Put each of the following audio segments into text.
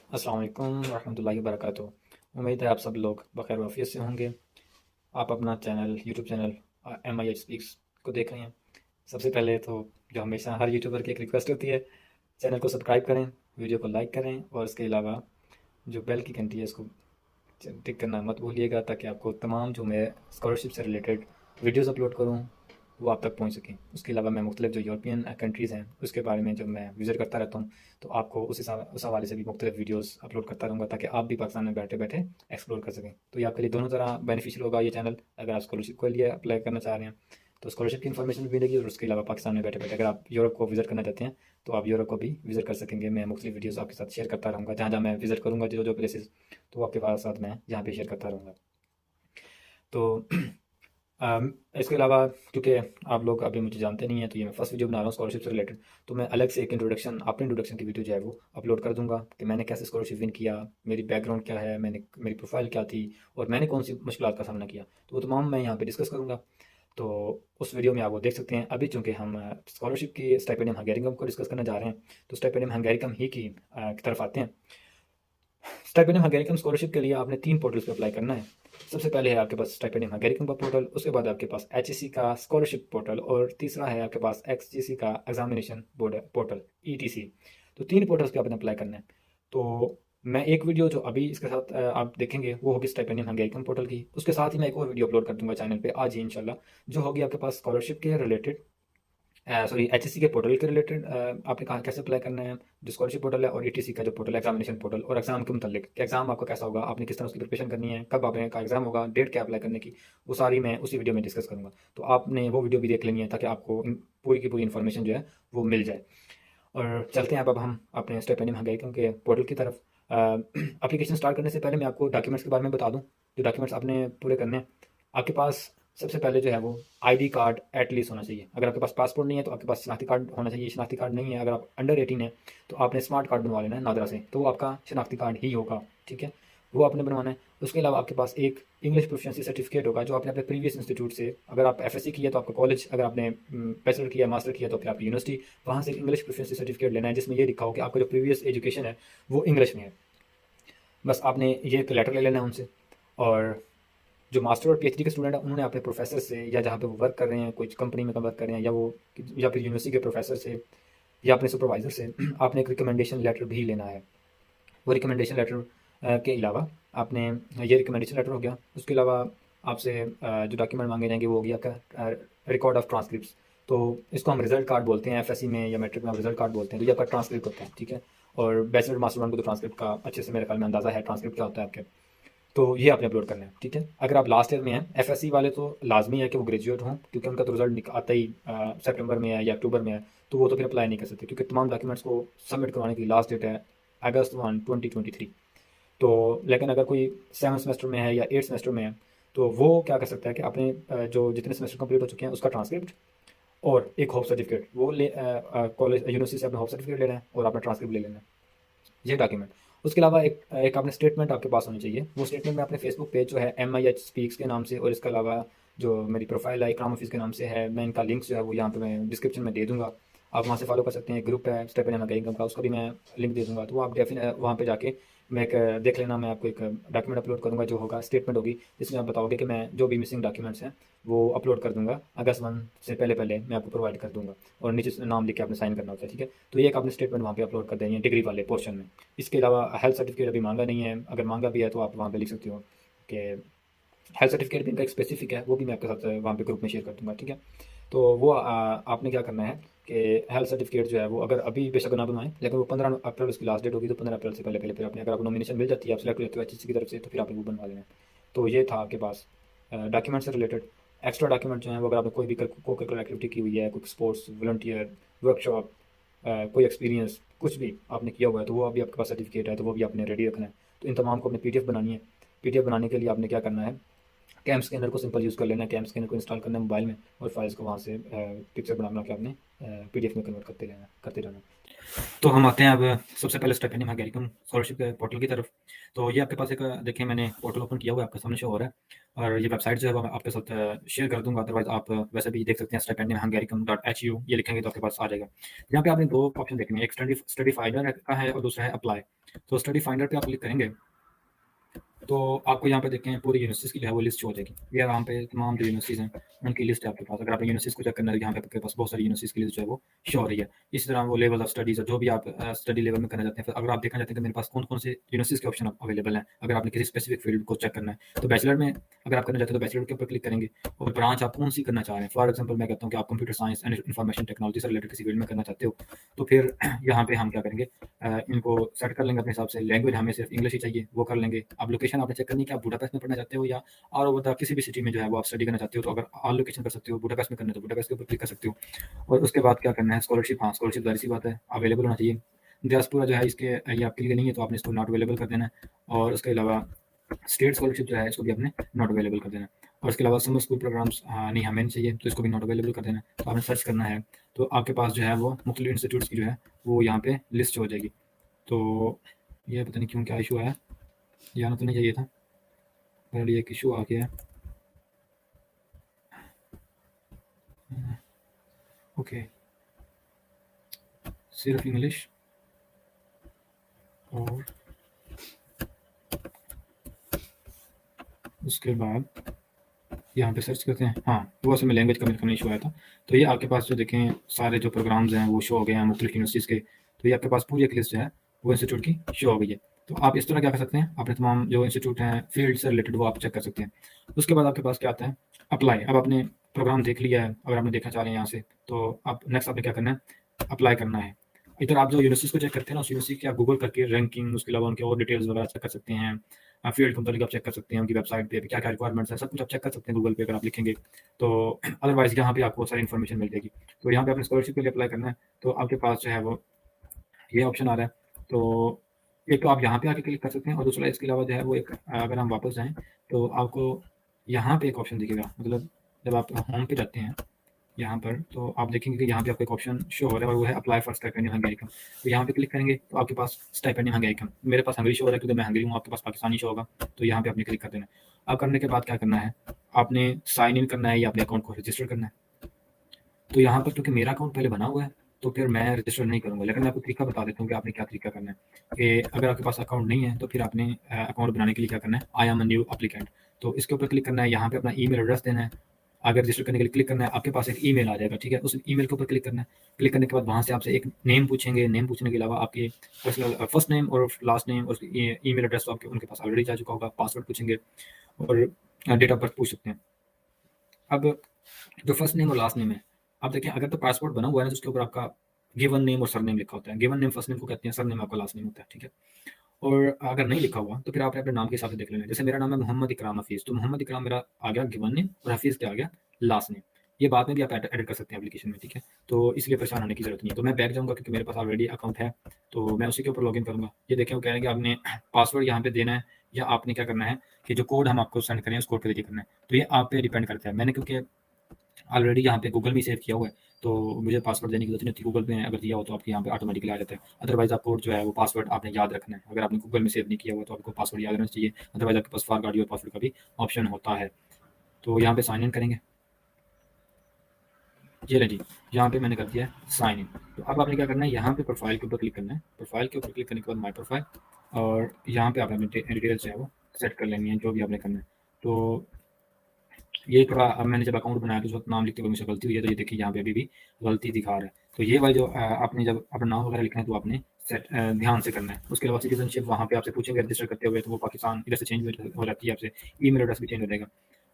अस्सलाम वालेकुम रहमतुल्लाहि वबरकातुहू। उम्मीद है आप सब लोग बखैर वाफियत से होंगे। आप अपना channel YouTube channel MIH speaks को देख रहे हैं। सबसे पहले तो जो हमेशा हर यूट्यूबर की एक रिक्वेस्ट होती है, चैनल को सब्सक्राइब करें, वीडियो को लाइक करें और इसके अलावा जो बेल की घंटी है इसको टिक करना मत भूलिएगा, ताकि आपको तमाम जो मैं स्कॉलरशिप से रिलेटेड वीडियोज़ अपलोड करूँ वो आप तक पहुँच सकें। उसके अलावा मैं मुख्तलिफ जो यूरोपियन कंट्रीज़ हैं उसके बारे में जब मैं विज़िट करता रहता हूँ, तो आपको उस हवाले से भी मुख्तलिफ वीडियोज़ अपलोड करता रहूँगा, ताकि आप भी पाकिस्तान में बैठे बैठे एक्सप्लोर कर सकें। तो ये आपके लिए दोनों तरह बेनिफिशियल होगा ये चैनल। अगर आप स्कॉलरशिप के लिए अप्लाई करना चाह रहे हैं तो स्कॉलरशिप की इन्फॉर्मेशन भी मिलेगी, और उसके अलावा पाकिस्तान में बैठे बैठे अगर आप यूरोप को विज़िट करना चाहते हैं तो आप यूरोप को भी विज़िट कर सकेंगे। मैं मुख्तलिफ वीडियोज़ आपके साथ शेयर करता रहूँगा, जहाँ जहाँ मैं विज़िट करूँगा, जो जो प्लेसेस, तो आपके पास साथ मैं यहाँ पे शेयर करता रहूँगा। तो इसके अलावा क्योंकि आप लोग अभी मुझे जानते नहीं हैं, तो ये मैं फर्स्ट वीडियो बना रहा हूँ स्कॉलरशिप से रिलेटेड। तो मैं अलग से एक इंट्रोडक्शन, अपने इंट्रोडक्शन की वीडियो जो है वो अपलोड कर दूंगा कि मैंने कैसे स्कॉलरशिप विन किया, मेरी बैकग्राउंड क्या है, मेरी प्रोफाइल क्या थी और मैंने कौन सी मुश्किलात का सामना किया, तो वो तमाम मैं यहाँ पे डिस्कस करूँगा। तो उस वीडियो में आप वो देख सकते हैं। अभी चूंकि हम स्कॉलरशिप की स्टाइपेंडियम हंगेरिकम को डिस्कस करने जा रहे हैं, तो स्टाइपेंडियम हंगेरिकम ही की तरफ आते हैं। स्टाइपेंडियम हंगेरिकम स्कॉलरशिप के लिए आपने 3 पोर्टल्स पे अप्लाई करना है। सबसे पहले है आपके पास स्टाइपेंडियम हंगेरिकम का पोर्टल, उसके बाद आपके पास HEC का स्कॉलरशिप पोर्टल, और तीसरा है आपके पास XGC का एग्जामिनेशन बोर्ड पोर्टल, ETC। तो 3 पोर्टल्स पे आपने अप्लाई करना है। तो मैं एक वीडियो जो अभी इसके साथ आप देखेंगे वो होगी स्टाइपेंडियम हंगेरिकम पोर्टल की। उसके साथ ही मैं एक और वीडियो अपलोड कर दूंगा चैनल पे आज ही इंशाल्लाह, जो होगी आपके पास स्कॉलरशिप के रिलेटेड, सॉरी HEC के पोर्टल के रिलेटेड, आपने कहाँ कैसे अप्लाई करना है, जो स्कॉलरशिप पोर्टल है, और ETC का जो पोर्टल है एग्जामिनेशन पोर्टल, और एग्जाम के मतलब कि एग्जाम आपका कैसा होगा, आपने किस तरह उसकी प्रिपरेशन करनी है, कब आपने का एग्जाम होगा, डेट क्या अप्लाई करने की, वो सारी मैं उसी वीडियो में डिस्कस करूंगा। तो आपने वो वीडियो भी देख लेनी है, ताकि आपको पूरी की पूरी इन्फॉर्मेशन जो है वो मिल जाए। और चलते हैं अब हम अपने स्टेपेनियम हंगेरिकम के पोर्टल की तरफ। एप्लीकेशन स्टार्ट करने से पहले मैं आपको डॉक्यूमेंट्स के बारे में बता दूं। जो डॉक्यूमेंट्स आपने पूरे करने हैं, आपके पास सबसे पहले जो है वो ID कार्ड एटलीस्ट होना चाहिए। अगर आपके पास पासपोर्ट नहीं है तो आपके पास शनाख्ती कार्ड होना चाहिए। शनाख्ती कार्ड नहीं है, अगर आप अंडर 18 है, तो आपने स्मार्ट कार्ड बनवा लेना है नादरा से, तो वो आपका शनाख्ती कार्ड ही होगा। ठीक है, वो आपने बनवाना है। उसके अलावा आपके पास एक इंग्लिश प्रोफिशिएंसी सर्टिफिकेट होगा, जो आपने अपने प्रीवियस इंस्टीट्यूट से, अगर आप FSC किया तो आपका कॉलेज, अगर आपने बैचलर किया, मास्टर किया तो फिर आपकी यूनिवर्सिटी, वहाँ से इंग्लिश प्रोफिशिएंसी सर्टिफिकेट लेना है, जिसमें ये लिखा हो कि आपका जो प्रीवियस एजुकेशन है वो इंग्लिश में है। बस आपने ये एक लेटर ले लेना है उनसे। और जो मास्टर और PhD के स्टूडेंट हैं, उन्होंने अपने प्रोफेसर से, या जहाँ पे वो वर्क कर रहे हैं, कुछ कंपनी में वर्क कर रहे हैं, या फिर यूनिवर्सिटी के प्रोफेसर से या अपने सुपरवाइजर से आपने एक रिकमेंडेशन लेटर भी लेना है। वो रिकमेंडेशन लेटर के अलावा आपने, ये रिकमेंडेशन लेटर हो गया, उसके अलावा आपसे जो डॉक्यूमेंट मांगे जाएंगे वो हो गया आपका रिकॉर्ड ऑफ ट्रांसक्रिप्ट। तो इसको हम रिजल्ट कार्ड बोलते हैं, FSC में या मैट्रिक में हम रिजल्ट कार्ड बोलते हैं। तो ये आपका ट्रांसक्रिप्ट होता है। ठीक है, और बैचलर मास्टर वन को तो ट्रांसक्रिप्ट का अच्छे से मेरे ख्याल में अंदाज़ा है, ट्रांसक्रिप्ट क्या होता है आपके। तो ये आपने अपलोड करना है। ठीक है, अगर आप लास्ट ईयर में हैं, FSC वाले तो लाजमी है कि वो ग्रेजुएट हों, क्योंकि उनका तो रिजल्ट आता ही सितंबर में है या अक्टूबर में है, तो वो तो फिर अप्लाई नहीं कर सकते, क्योंकि तमाम डॉक्यूमेंट्स को सबमिट करवाने की लास्ट डेट है August 1, 2023। तो लेकिन अगर कोई 7 सेमेस्टर में है या 8 सेमेस्टर में है, तो वो क्या कर सकता है कि आपने जो जितने सेमेस्टर कंप्लीट हो चुके हैं उसका ट्रांसक्रिप्ट और एक होप सर्टिफिकेट, वो ले कॉलेज यूनिवर्सिटी से अपना होप सर्टिफिकेट लेना है और अपना ट्रांसक्रिप्ट ले लेना है, ये डॉक्यूमेंट। उसके अलावा एक एक आपने स्टेटमेंट आपके पास होनी चाहिए। वो स्टेटमेंट में अपने फेसबुक पेज जो है MIH स्पीक्स के नाम से, और इसके अलावा जो मेरी प्रोफाइल है इकराम ऑफिस के नाम से है, मैं इनका लिंक्स जो है वो यहाँ पे मैं डिस्क्रिप्शन में दे दूंगा। आप वहाँ से फॉलो कर सकते हैं। ग्रुप है स्टेप इन इनकम का, उसका भी मैं लिंक दे दूंगा। तो वो आप डेफिनेट वहाँ पे जाके मैं एक देख लेना। मैं आपको एक डॉक्यूमेंट अपलोड करूँगा, जो होगा स्टेटमेंट होगी, जिसमें आप बताओगे कि मैं जो भी मिसिंग डॉक्यूमेंट्स हैं वो अपलोड कर दूंगा। August 1 से पहले पहले मैं आपको प्रोवाइड कर दूंगा, और नीचे से नाम लिख के आपने साइन करना होता है। ठीक है, तो ये एक आपने स्टेटमेंट वहाँ पे अपलोड कर देनी है डिग्री वाले पोर्शन में। इसके अलावा हेल्थ सर्टिफिकेट अभी मांगा नहीं है, अगर मांगा भी है तो आप वहाँ पे लिख सकते हो कि हेल्थ सर्टिफिकेट भी इनका एक स्पेसिफिक है, वो भी मैं आपके साथ वहाँ पे ग्रुप में शेयर कर दूंगा। ठीक है, तो वो आपने क्या करना है कि हेल्थ सर्टिफिकेट जो है वो, अगर अभी बेशक ना बनवाएं, लेकिन वो 15 अप्रैल उसकी लास्ट डेट होगी, तो 15 अप्रैल से पहले पहले फिर आपने, अगर आपको नॉमिनेशन मिल जाती है, आप सेलेक्ट हो जाते हो HEC की तरफ से, तो फिर आपने वो बनवा लेना है। तो ये था आपके पास डॉक्यूमेंट से रिलेटेड। एक्स्ट्रा डॉक्यूमेंट जो है वो, अगर आपने कोई भी को करिकुलर एक्टिविटी की हुई है, कोई स्पोर्ट्स, वॉलंटियर, वर्कशॉप, कोई एक्सपीरियंस, कुछ भी आपने किया हुआ है, तो वो अभी आपके पास सर्टिफिकेट है, तो वो भी आपने रेडी रखना है। तो इन तमाम को अपने PDF बनानी है। PDF बनाने के लिए आपने क्या करना है, कैम स्कैनर को सिंपल यूज़ कर लेना है। कैम स्कैनर को इंस्टॉल करना है मोबाइल में, और फाइल्स को वहाँ से पिक्चर बना बना के आपने PDF में कन्वर्ट करते रहना। तो हम आते हैं अब सबसे पहले स्टिपेंडियम हंगेरियन स्कॉलरशिप के पोर्टल की तरफ। तो ये आपके पास एक देखिए मैंने पोर्टल ओपन किया हुआ है, आपके सामने शो हो रहा है और ये वेबसाइट जो है वो मैं आपके साथ शेयर कर दूँगा। अदरवाइज़ आप वैसे भी देख सकते हैं stipendiumhungarian.hu ये लिखेंगे तो आपके पास आ जाएगा। यहाँ पे आपने 2 ऑप्शन देखने हैं, एक स्टडी स्टडी फाइंडर का है और दूसरा है अप्लाई। तो स्टडी फाइंडर पे आप क्लिक करेंगे तो आपको यहाँ पे देखें पूरी यूनिवर्सिटीज़ की जो है वो लिस्ट शो हो जाएगी। ये यहाँ पे तमाम जो यूनिवर्सिटीज़ हैं उनकी लिस्ट है आपके पास। अगर आपने यूनिवर्सिटीज़ को चेक करना है तो यहाँ पे आपके पास बहुत सारी यूनिवर्सिटीज़ की लिस्ट जो है वो शो हो रही है। इसी तरह वो लेवल ऑफ स्टडीज़ जो भी आप स्टडी लेवल में करना चाहते हैं, फिर अगर आप देखना चाहते हैं कि मेरे पास कौन-कौन से यूनिवर्सिटीज़ के ऑप्शन अवेलेबल हैं, अगर आपने किसी स्पेसिफिक फील्ड को चेक करना है, तो बैचलर में अगर आप करना चाहते हैं तो बैचलर के ऊपर क्लिक करेंगे और ब्रांच आप कौन-सी करना चाह रहे हैं। फॉर एग्ज़ाम्पल मैं कहता हूँ कि आप computer science and information technology से रिलेटेड किसी फील्ड में करना चाहते हो, तो फिर यहाँ पे हम क्या करेंगे इनको सेट कर लेंगे अपने हिसाब से। लैंग्वेज हमें सिर्फ इंग्लिश ही चाहिए, वो कर लेंगे। अब लोकेशन आपने चेक करनी है कि आप बुडापेस्ट में पढ़ना चाहते हो या ऑल ओवर द किसी भी सिटी में जो है वो आप स्टडी करना चाहते हो, तो अगर ऑल लोकेशन कर सकते हो, बुडापेस्ट में करना है तो बुडापेस्ट के ऊपर क्लिक कर सकते हो। और उसके बाद क्या करना है, स्कॉलरशिप, हाँ, स्कॉलरशिप ज़ाहिर-सी बात है अवेलेबल होना चाहिए। डियास्पोरा जो है इसके ये आपके लिए नहीं है तो आपने इसको नॉट अवेलेबल कर देना है और उसके अलावा स्टेट स्कॉलरशिप जो है इसको भी आपने नॉट अवेलेबल कर देना है। और उसके अलावा समर स्कूल प्रोग्राम्स नहीं हमें नहीं चाहिए तो इसको भी नॉट अवेलेबल कर देना है। तो आपने सर्च करना है तो आपके पास जो है वो मुख्तलिफ इंस्टीट्यूट्स की जो है वो यहाँ पे लिस्ट हो जाएगी। तो ये पता नहीं क्यों क्या इशू आया, ये आना तो नहीं चाहिए था, पर ये एक इशू आ गया है। ओके, सिर्फ इंग्लिश और उसके बाद यहाँ पे सर्च करते हैं। हाँ, वो असल में लैंग्वेज का मेरे को इशू आया था। तो ये आपके पास जो देखें सारे जो प्रोग्राम्स हैं वो शो हो गए हैं मुख्तलिफ यूनिवर्सिटीज़ के। तो ये आपके पास पूरी एक लिस्ट जो है वो इंस्टीट्यूट की शो हो गई है। तो आप इस तरह क्या कर सकते हैं, अपने तमाम जो इंस्टीट्यूट हैं फील्ड से रिलेटेड वो आप चेक कर सकते हैं। उसके बाद आपके पास क्या आता है, अप्लाई। अब आपने प्रोग्राम देख लिया है, अगर आपने देखना चाह रहे हैं यहाँ से, तो आप नेक्स्ट आपने क्या करना है, अप्लाई करना है। इधर आप जो यूनिवर्सिटीज़ को चेक करते हैं ना, उस यूनिवर्सिटी की आप गूगल करके रैंकिंग, उसके अलावा उनके और डिटेल्स वगैरह चेक कर सकते हैं। फील्ड के मुताबिक आप चेक कर सकते हैं, उनकी वेबसाइट पे क्या-क्या रिक्वायरमेंट्स हैं, सब कुछ आप चेक कर सकते हैं गूगल पे अगर आप लिखेंगे। तो अदरवाइज़ यहाँ पे आपको सारी इन्फॉर्मेशन मिल जाएगी। तो यहाँ पे आपने स्कॉलरशिप के लिए अप्लाई करना है, तो आपके पास जो है वो ये ऑप्शन आ रहा है। तो एक तो आप यहाँ पे आके क्लिक कर सकते हैं और दूसरा इसके अलावा जो है वो एक अगर हम वापस जाएँ, तो आपको यहाँ पे एक ऑप्शन दिखेगा। मतलब जब आप होम पे जाते हैं यहाँ पर, तो आप देखेंगे कि यहाँ पे आपको एक ऑप्शन शो हो रहा है और वो है अप्लाई फॉर स्टाइपेंडियम हंगेरियन। तो यहाँ पे क्लिक करेंगे तो आपके पास स्टाइपेंडियम हंगेरियन, मेरे पास हंगरी शो हो रहा है क्योंकि मैं हंगरी हूँ, आपके पास पाकिस्तानी शो होगा। तो यहाँ पे आपने क्लिक कर देना है। अब करने के बाद क्या करना है, आपने साइन इन करना है या अपने अकाउंट को रजिस्टर करना है। तो यहाँ पर क्योंकि मेरा अकाउंट पहले बना हुआ है, तो फिर मैं रजिस्टर नहीं करूँगा, लेकिन मैं आपको तरीका बता देता हूँ कि आपने क्या तरीका करना है। कि अगर आपके पास अकाउंट नहीं है, तो फिर आपने अकाउंट बनाने के लिए क्या करना है, I am a new applicant. तो इसके ऊपर क्लिक करना है, यहाँ पे अपना ईमेल एड्रेस देना है। अगर रजिस्टर करने के लिए क्लिक करना है, आपके पास एक ईमेल आ जाएगा, ठीक है? उस ईमेल के ऊपर क्लिक करना है। क्लिक करने के बाद वहाँ से आपसे एक नेम पूछेंगे, नेम पूछने के अलावा आपके पर्सनल फर्स्ट नेम और लास्ट नेम और ईमेल एड्रेस तो आपके उनके पास ऑलरेडी जा चुका होगा, पासवर्ड पूछेंगे और डेट ऑफ बर्थ पूछ सकते हैं। अब जो फर्स्ट नेम और लास्ट नेम है, आप देखें अगर तो पासपोर्ट बना हुआ है ना, तो उसके ऊपर आपका गिवन नेम और सरनेम लिखा होता है। गिवन नेम फर्स्ट नेम को कहते हैं, सरनेम आपका लास्ट नेम होता है, ठीक है? और अगर नहीं लिखा हुआ, तो फिर आपने अपने नाम के हिसाब से देख लेना है। जैसे मेरा नाम है मोहम्मद इकराम हफ़ीज़, तो मोहम्मद इकराम मेरा आ गया गिवन नेम और हफ़ीज़ क्या आ गया, लास्ट नेम। ये बाद में भी आप एडिट कर सकते हैं एप्लीकेशन में, ठीक है? तो इसलिए परेशान होने की ज़रूरत नहीं है। तो मैं बैक जाऊँगा क्योंकि मेरे पास ऑलरेडी अकाउंट है, तो मैं उसी के ऊपर लॉगिन करूँगा। ये देखें वो कह रहे हैं कि आपने पासवर्ड यहाँ पे देना है या आपने क्या करना है कि जो कोड हम आपको सेंड करें, उस कोड पे देखिए करना है। तो ये आप पे डिपेंड करता है। मैंने क्योंकि ऑलरेडी यहाँ पे गूगल में सेव किया हुआ है, तो मुझे पासवर्ड देने की ज़रूरत नहीं होती। गूगल पे अगर दिया हो तो आपके यहाँ पे ऑटोमेटिकली आ जाता है। अदरवाइज़ आपको जो है वो पासवर्ड आपने याद रखना है। अगर आपने गूगल में सेव नहीं किया हुआ तो आपको पासवर्ड याद रहना चाहिए। अदरवाइज़ आपके पास फॉरगॉट योर पासवर्ड का भी ऑप्शन होता है। तो यहाँ पे साइन इन करेंगे। ये रहा जी, यहाँ पे मैंने कर दिया है साइन इन। तो अब आपने क्या करना है, यहाँ पे प्रोफाइल के ऊपर क्लिक करना है। प्रोफाइल के ऊपर क्लिक करने के बाद माय प्रोफाइल और यहाँ पे आपने अपनी डिटेल्स जो है वो सेट कर लेनी है, जो भी आपने करना है। तो ये थोड़ा अब मैंने जब अकाउंट बनाया तो उस वक्त नाम लिखते हुए मुझसे गलती हुई है, तो ये देखिए यहाँ पे अभी भी गलती दिखा रहा है। तो ये वाली जो आपने जब अपना नाम वगैरह लिखना है तो आपने ध्यान से करना है। उसके अलावा सिटीजनशिप वहाँ पे आपसे पूछेंगे रजिस्टर करते हुए, तो वो पाकिस्तान इधर से चेंज हो जाती है, आपसे ईमेल एड्रेस भी चेंज हो जाएगा।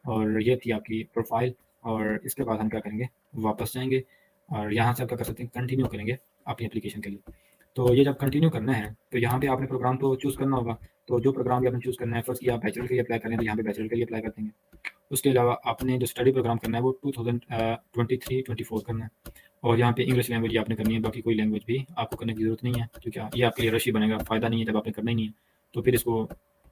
और ये थी आपकी प्रोफाइल और इसके बाद हम क्या करेंगे, वापस जाएंगे और यहाँ से आप क्या कर सकते हैं, कंटिन्यू करेंगे अपनी एप्लीकेशन के लिए। तो ये जब कंटिन्यू करना है तो यहाँ पे आपने प्रोग्राम तो चूज़ करना होगा। तो जो प्रोग्राम भी आपने चूज़ करना है, फर्स्ट की आप बैचलर के लिए अप्लाई करें तो यहाँ पे बैचलर के लिए अप्लाई कर देंगे। उसके अलावा आपने जो स्टडी प्रोग्राम करना है वो 2023-24 करना है और यहाँ पे इंग्लिश लैंग्वेज आपने करनी है, बाकी कोई लैंग्वेज भी आपको करने की ज़रूरत नहीं है क्योंकि ये आपके लिए रश ही बनेगा, फ़ायदा नहीं है जब आपने करना ही नहीं है। तो फिर इसको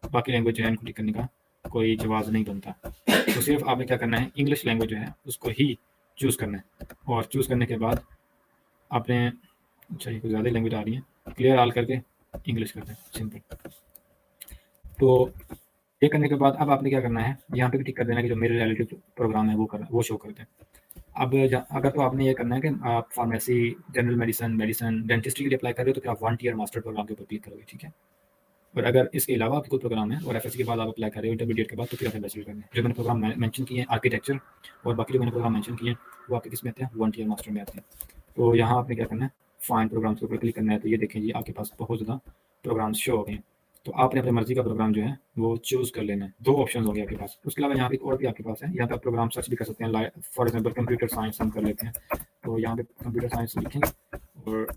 बाकी लैंग्वेज जो है इनको टिक करने का कोई जवाब नहीं बनता। तो सिर्फ आपने क्या करना है, इंग्लिश लैंग्वेज जो है उसको ही चूज़ करना है और चूज़ करने के बाद आपने अच्छा, ये कुछ ज़्यादा लैंग्वेज आ रही है। क्लियर ऑल करके इंग्लिश करते हैं, सिंपल। तो ये करने के बाद अब आपने क्या करना है, यहाँ पे भी टिक कर देना कि जो मेरे रिलेटिव प्रोग्राम है वो शो कर दें। अब अगर तो आपने ये करना है कि आप फार्मेसी, जनरल मेडिसिन, डेंटिस्ट्री के लिए अप्लाई कर रहे हो तो फिर आप 1 ईयर मास्टर प्रोग्राम के ऊपर क्लिक करोगे, ठीक है। और अगर इसके अलावा आपके कोई प्रोग्राम है और एफएससी के बाद आप अप्लाई कर रहे हो इंटरमीडिएट के बाद, तो फिर आपने बैचलर करना है। जो मैंने प्रोग्राम मेंशन किए हैं आर्किटेक्चर और बाकी जो मैंने प्रोग्राम मेंशन किए हैं वो आपके किस में आते हैं, 1 ईयर मास्टर में आते हैं। तो यहाँ आपने क्या करना है, फाइंड प्रोग्राम्स के ऊपर क्लिक करना है। तो ये देखें जी, आपके पास बहुत ज़्यादा प्रोग्राम्स शो हो गए हैं। तो आपने अपनी मर्जी का प्रोग्राम जो है वो चूज़ कर लेना है। 2 ऑप्शन होंगे आपके पास। उसके अलावा यहाँ पे एक और भी आपके पास है, यहाँ पे आप प्रोग्राम सर्च भी कर सकते हैं। फॉर एग्जाम्पल कंप्यूटर साइंस हम कर लेते हैं, तो यहाँ पे कंप्यूटर साइंस लिखेंगे और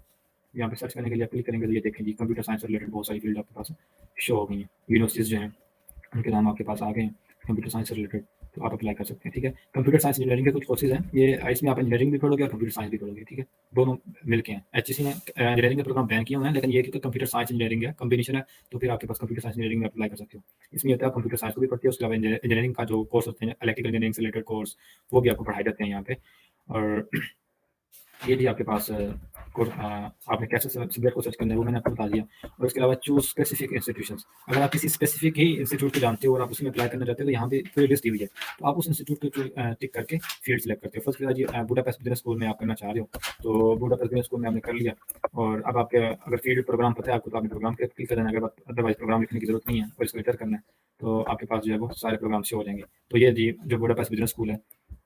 यहाँ पे सर्च करने के लिए क्लिक करेंगे तो ये देखें जी, कंप्यूटर साइंस से रिलेटेड बहुत सारी फील्ड आपके पास शो हो गई हैं। यूनिवर्सिटीज़ जो हैं उनके नाम आपके पास आ गए हैं कंप्यूटर साइंस से रिलेटेड, तो आप अप्लाई कर सकते हैं, ठीक है। कंप्यूटर साइंस इंजीनियरिंग के कुछ कोर्सेज हैं, ये इसमें आप इंजीनियरिंग भी पढ़ोगे और कंप्यूटर साइंस भी पढ़ोगे, ठीक है। दोनों मिलके हैं। एचईसी ने इंजीनियरिंग के प्रोग्राम बैन किए हुए हैं, लेकिन ये क्योंकि कंप्यूटर साइंस इंजीनियरिंग है, कॉम्बिनेशन है, तो फिर आपके पास कंप्यूटर साइंस इंजीनियरिंग में अप्लाई कर सकते हो। इसमें होता है आप कंप्यूटर साइंस को भी पढ़ते हो, उसके अलावा इंजीनियरिंग का जो कोर्स होते हैं, इलेक्ट्रिकल इंजीनियरिंग से रिलेटेड कोर्स, वो भी आपको पढ़ाए जाते हैं यहाँ पे। और ये भी आपके पास आपने कैसे सब्जेक्ट को सर्च करना है वो मैंने आपको बता दिया। और उसके अलावा चूज स्पेसिफिक इंस्टीट्यूशंस, अगर आप किसी स्पेसिफिक ही इंस्टीट्यूट को जानते हो और आप उसमें अप्लाई करना चाहते हो तो यहाँ पे पूरी लिस्ट दी हुई है, तो आप उस इंस्टीट्यूट को टिक करके फील्ड सेलेक्ट करते हो। फर्स्ट जी बुडापेस्ट बिजनेस स्कूल में आप करना चाह रहे हो, तो बुडापेस्ट बिजनेस स्कूल में आपने कर लिया। और अब आपके अगर फील्ड प्रोग्राम पता है आपको तो आपने प्रोग्राम पे क्लिक कर देना, अगर अदरवाइज प्रोग्राम लिखने की जरूरत नहीं है और इसको एंटर करना है तो आपके पास जो है वो सारे प्रोग्राम शो हो जाएंगे। तो ये जी जो बुडापेस्ट बिजनेस स्कूल है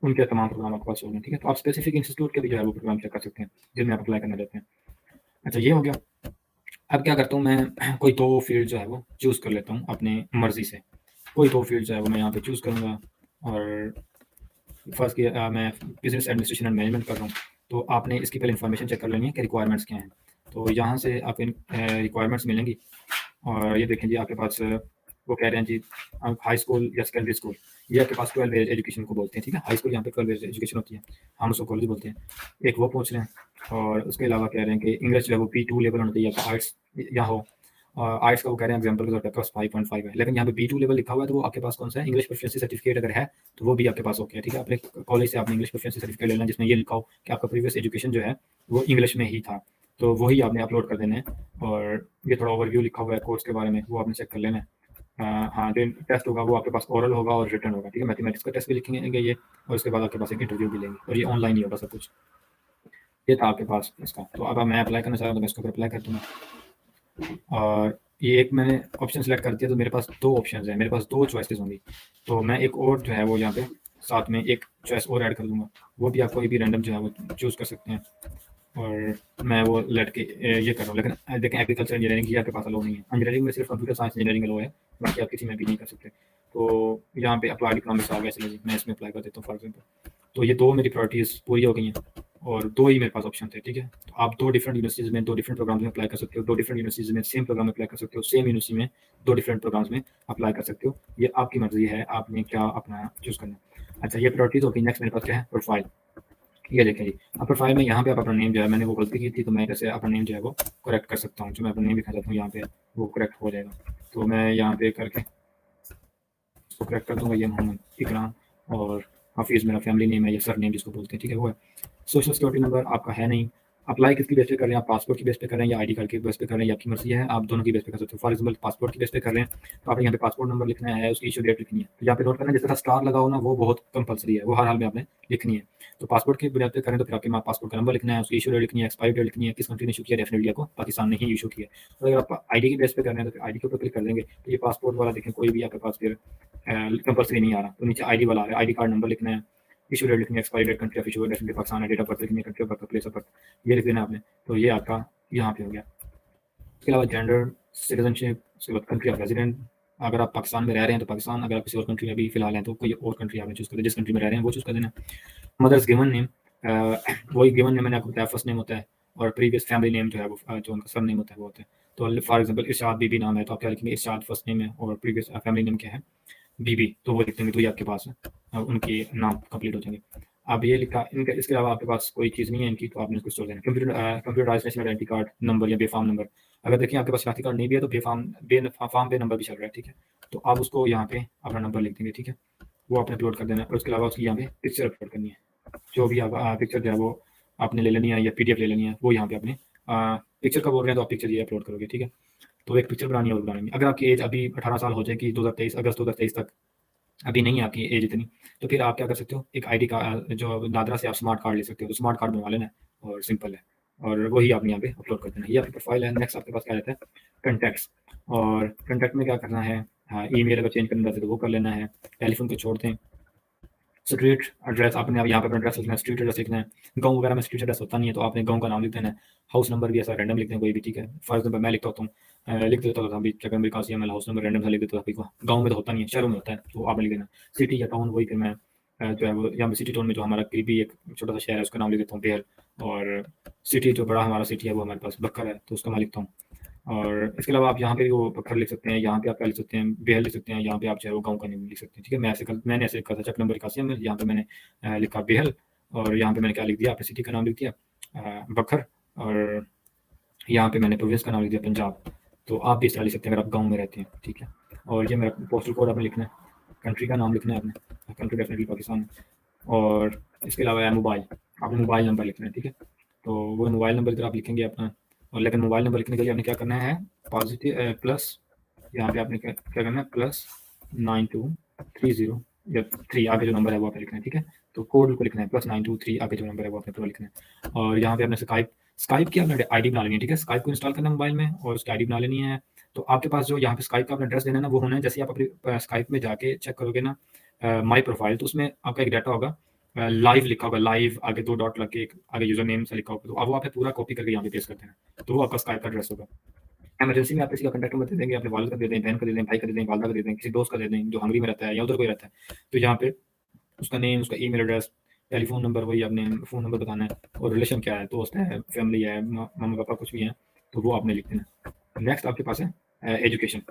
उनके तमाम प्रोग्राम आपके पास होंगे, ठीक है। तो आप स्पेसिफिक इंस्टीट्यूट के भी जो है वो प्रोग्राम चेक कर सकते हैं जिनमें आप अप्लाई करना चाहते हैं। अच्छा, ये हो गया। अब क्या करता हूँ मैं, कोई 2 फील्ड जो है वो चूज़ कर लेता हूँ अपनी मर्ज़ी से। कोई 2 फील्ड जो है वो मैं यहाँ पे चूज़ करूँगा। और फर्स्ट की मैं बिज़नेस एडमिनिस्ट्रेशन एंड मैनेजमेंट कर रहा हूँ। तो आपने इसकी पहले इन्फॉर्मेशन चेक कर लेनी है कि रिक्वायरमेंट्स क्या हैं। तो यहाँ से आपको रिक्वायरमेंट्स मिलेंगी और ये देखें जी आपके पास वो कह रहे हैं जी हाई स्कूल या सेकेंडरी स्कूल, ये आपके पास 12 ईयर एजुकेशन को बोलते हैं, ठीक है। हाई स्कूल यहाँ पे 12 ईयर एजुकेशन होती है, हम उसको कॉलेज बोलते हैं। एक वो पूछ रहे हैं और उसके अलावा कह रहे हैं कि इंग्लिश जो है वो B2 लेवल होना चाहिए, आपका आर्ट्स या हो। और आर्ट्स का वो कह रहे हैं एग्जाम्पल के तौर पर आपके पास 5.5 है, लेकिन यहाँ पे B2 लेवल लिखा हुआ है तो वो आपके पास कौन सा है, इंग्लिश प्रोफिशिएंसी सर्टिफिकेट अगर है तो वो भी आपके पास ओके है, ठीक है। अपने कॉलेज से आपने इंग्लिश प्रोफिशिएंसी सर्टिफिकेट लेना जिसमें ये लिखा हो कि आपका प्रीवियस एजुकेशन जो है वो इंग्लिश में ही था, तो वही आपने अपलोड कर देना है। और ये थोड़ा ओवरव्यू लिखा हुआ है कोर्स के बारे में, वो आपने चेक कर लेना है। हाँ, जो टेस्ट होगा वो आपके पास ओरल होगा और रिटन होगा, ठीक है। मैथमेटिक्स का टेस्ट भी लिखेंगे ये, और उसके बाद आपके पास एक इंटरव्यू भी लेंगे और ये ऑनलाइन ही होगा सब कुछ। ये था आपके पास इसका। तो अब मैं अप्लाई करना चाह रहा हूँ तो मैं इसके ऊपर अप्लाई कर दूँगा। और ये एक मैंने ऑप्शन सेलेक्ट कर दिया तो मेरे पास 2 ऑप्शंस हैं, मेरे पास 2 चॉइसेस होंगी। तो मैं एक और जो है वो यहाँ पे साथ में एक चॉइस और ऐड कर दूँगा, वो भी आप कोई भी रैंडम जो है वो चूज़ कर सकते हैं। और मैं वो लेट के ये कर रहा हूँ, लेकिन देखें एग्रीकल्चर इंजीनियरिंग ये आपके पास अलो नहीं है। इंजीनियरिंग में सिर्फ कंप्यूटर साइंस इंजीनियरिंग अलो है, बाकी आप किसी में भी नहीं कर सकते। तो यहाँ पे अप्लाइड इकोनॉमिक्स आ गया, चलिए जी मैं इसमें अप्लाई कर देता हूँ फॉर एग्जाम्पल। तो ये 2 मेरी प्रायोरिटीज़ पूरी हो गई हैं और 2 ही मेरे पास ऑप्शन थे, ठीक है। तो आप 2 डिफरेंट यूनिवर्सिटीज़ में 2 डिफरेंट प्रोग्राम्स में अप्लाई कर सकते हो, 2 डिफरेंट यूनिवर्सिटीज़ में सेम प्रोग्राम में अप्लाई कर सकते हो, सेम यूनिवर्सिटी में 2 डिफरेंट प्रोग्राम्स में अप्लाई कर सकते हो। ये आपकी मर्जी है, आपने क्या अपना चूज़ करना है। अच्छा, ये प्रायोरिटीज़ हो गई। नेक्स्ट मेरे पास क्या है, प्रोफाइल। ये देखें जी, अब प्रोफाइल में यहाँ पे आप अपना नेम जो है, मैंने वो गलती की थी तो मैं कैसे अपना नेम जो है वो करेक्ट कर सकता हूँ। जो मैं अपना नेम लिखना चाहता हूँ यहाँ पे वो करेक्ट हो जाएगा। तो मैं यहाँ पे करके इसको करेक्ट कर दूँगा, ये मोहम्मद इकराम, और हाफिज़ मेरा फैमिली नेम है, या सर नेम जिसको बोलते हैं, ठीक है, वो है। सोशल सिक्योरिटी नंबर आपका है नहीं। अप्लाई किसकी बेस पे कर रहे हैं आप, पासपोर्ट की बेस पे कर रहे हैं या आईडी कार्ड की बेस पे कर रहे हैं, ये आपकी मर्जी है, आप दोनों की बेस पे कर सकते हो। फॉर एग्जाम्पल पासपोर्ट की बेस पे कर रहे हैं तो आपने यहाँ पे पासपोर्ट नंबर लिखना है, उसकी इशू डेट लिखनी है। तो यहाँ पे नोट करना जिस तरह स्टार लगा हो ना, वो बहुत कंपलसरी है, वो हर हाल में आपने लिखनी है। तो पासपोर्ट की बुनियाद पे करें तो फिर आपके पासपोर्ट का नंबर लिखना है, उसकी इशू डेट लिखनी है, एक्सपायरी डेट लिखनी है, किस कंट्री ने इशू किया, डेफिनेटली आपको पाकिस्तान ने ही इशू किया। तो अगर आप आईडी की बेस पे कर रहे हैं तो फिर आईडी के ऊपर क्लिक कर देंगे तो ये पासपोर्ट वाला देखें कोई भी आपके पास फिर कंपलसरी नहीं आ रहा, तो नीचे आईडी वाला आ रहा है, आईडी कार्ड नंबर लिखना है, इशू डेट लिखनी है, expiry date, country of issue definitely Pakistan है, डेट ऑफ बर्थ लिखनी है, country of birth, place of birth ये लिख देना आपने। तो ये आपका यहाँ पे हो गया। इसके अलावा जेंडर, सिटीजनशिप, उसके बाद कंट्री ऑफ रेजिडेंट, अगर आप पाकिस्तान में रह रहे हैं तो पाकिस्तान, अगर आप किसी और कंट्री में भी फिलहाल हैं तो कोई और कंट्री आपने चूज़ कर दें, जिस कंट्री में रह रहे हैं वो चूज़ कर देना। मदर्स गिवन नेम, वही गिवन नेम मैंने आपको बताया, फर्स्ट नेम होता है और प्रीवियस फैमिली नेम जो है वो जो उनका सर नेम होता है वो होता है। तो फॉर एग्जाम्पल इरशाद बीबी नाम है तो आप क्या लिखेंगे, इरशाद फर्स्ट नेम है और प्रीवियस फैमिली नेम क्या है, बीबी, तो वो लिख देंगे तो ये आपके पास है, उनके नाम कंप्लीट हो जाएंगे। अब ये लिखा इनका, इसके अलावा आपके पास कोई चीज़ नहीं है इनकी तो आपने इसको छोड़ देना। Computerise national identity card number या बेफाम नंबर, अगर देखिए आपके पास शनाख्ती कार्ड नहीं भी है तो फार्म पे नंबर भी चल रहा है, ठीक है। तो आप उसको यहाँ पे अपना नंबर लिख देंगे, ठीक है, वो आपने अपलोड कर देना है। और उसके अलावा उसकी यहाँ पे पिक्चर अपलोड करनी है, जो भी आप पिक्चर जो है वो आपने ले लेनी है या PDF ले लेनी है वो यहाँ पे आपने पिक्चर का बोल रहे हैं तो आप पिक्चर ये अपलोड करोगे, ठीक है। तो एक पिक्चर बनानी है और बनानी है। अगर आपकी एज अभी 18 साल हो जाएगी 2023 अगस्त 2023 तक, अभी नहीं है आपकी एज इतनी, तो फिर आप क्या कर सकते हो, एक आईडी का जो नादरा से आप स्मार्ट कार्ड ले सकते हो, तो स्मार्ट कार्ड बनवा लेना है और सिंपल है, और वही आपने यहाँ पे अपलोड कर देना है। ये आपकी प्रोफाइल है। नेक्स्ट आपके पास क्या रहता है, कॉन्टैक्ट्स, और कॉन्टैक्ट में क्या करना है, ईमेल अगर चेंज करना रहता है तो वो कर लेना है। टेलीफोन को छोड़ दें। स्ट्रीट एड्रेस आपने अब यहाँ पे अपना एड्रेस लिखना है, स्ट्रीट एड्रेस लिखना है। गाँव वगैरह में स्ट्रीट एड्रेस होता नहीं है, तो आपने गाँव का नाम लिख देना है। हाउस नंबर भी ऐसा रैंडम लिख दें कोई भी, ठीक है। फॉर एग्जाम्पल मैं लिखता होता हूँ, लिख देता था अभी क्या मेरे कासिया मैं हाउस नंबर रैंडम सा लिख देता था अभी को। गाँव में तो होता नहीं है, शहरों में होता है, तो आपने लिख देना। सिटी या टाउन वही, फिर मैं जो है वो यहाँ पे सिटी टाउन में जो हमारा करीबी एक छोटा सा शहर है उसका नाम लिख देता हूँ बेहल, और सिटी जो बड़ा हमारा सिटी है वो हमारे पास बक्कर है, तो उसका मैं लिखता हूँ। और इसके अलावा आप यहाँ पे भी वो पत्थर लिख सकते हैं, यहाँ पे आप क्या लिख सकते हैं, बेहल लिख सकते हैं, यहाँ पे आप चाहे वो गाँव का नेम लिख सकते हैं, ठीक है। मैंने ऐसे लिखा था चक नंबर 81 में, यहाँ पे मैंने लिखा बेहल, और यहाँ पे मैंने क्या लिख दिया, आपने सिटी का नाम लिख दिया बखर, और यहाँ पे मैंने प्रोविंस का नाम लिख दिया पंजाब। तो आप भी इस तरह लिख सकते हैं अगर आप गाँव में रहते हैं, ठीक है। और ये मेरा पोस्टल कोड आपने लिखना है, कंट्री का नाम लिखना है आपने, कंट्री डेफिनेटली पाकिस्तान है। और इसके अलावा है मोबाइल, आपने मोबाइल नंबर लिखना है, ठीक है। तो वो मोबाइल नंबर इधर आप लिखेंगे अपना, और लेकिन मोबाइल नंबर लिखने के लिए आपने क्या करना है, पॉजिटिव प्लस, यहाँ पे आपने क्या करना है, +9230 या 3 आगे जो नंबर है वो आपने लिखना है, ठीक है। तो कोड को लिखना है +923 आगे जो नंबर है वो आपने पूरा लिखना है। और यहाँ पे आपने स्काइप की आपने आईडी बना लेनी है, ठीक है। स्काइप को इंस्टॉल करना है मोबाइल में और उसकी आईडी बना लेनी है। तो आपके पास जो यहाँ पे स्काइप का अपना एड्रेस देना है ना, वो होना है, जैसे आप अपनी स्काइप में जाके चेक करोगे ना माई प्रोफाइल, तो उसमें आपका एक डाटा होगा, लाइव लिखा होगा, लाइव आगे 2 डॉट लग के एक आगे यूजर नेम से लिखा होगा, तो अब वो आपने पूरा कॉपी करके यहाँ पे पेस्ट करते हैं, तो वो आपका स्काइप का एड्रेस होगा। इमरजेंसी में आप किसी का कॉन्टैक्ट नंबर दे देंगे, अपने वालिद का दे दें, बहन का दे दें, भाई का दे दें, वालिदा का दे दें, किसी दोस्त का दे दें जो हंगरी में रहता है या उधर कोई रहता है, तो यहाँ पे उसका नेम, उसका ईमेल एड्रेस, टेलीफोन नंबर, वही आपने फ़ोन नंबर बताना है, और रिलेशन क्या है, दोस्त है, फैमिली है, मम्मा पापा कुछ भी हैं, तो वो आपने लिख देना। नेक्स्ट आपके पास है एजुकेशन।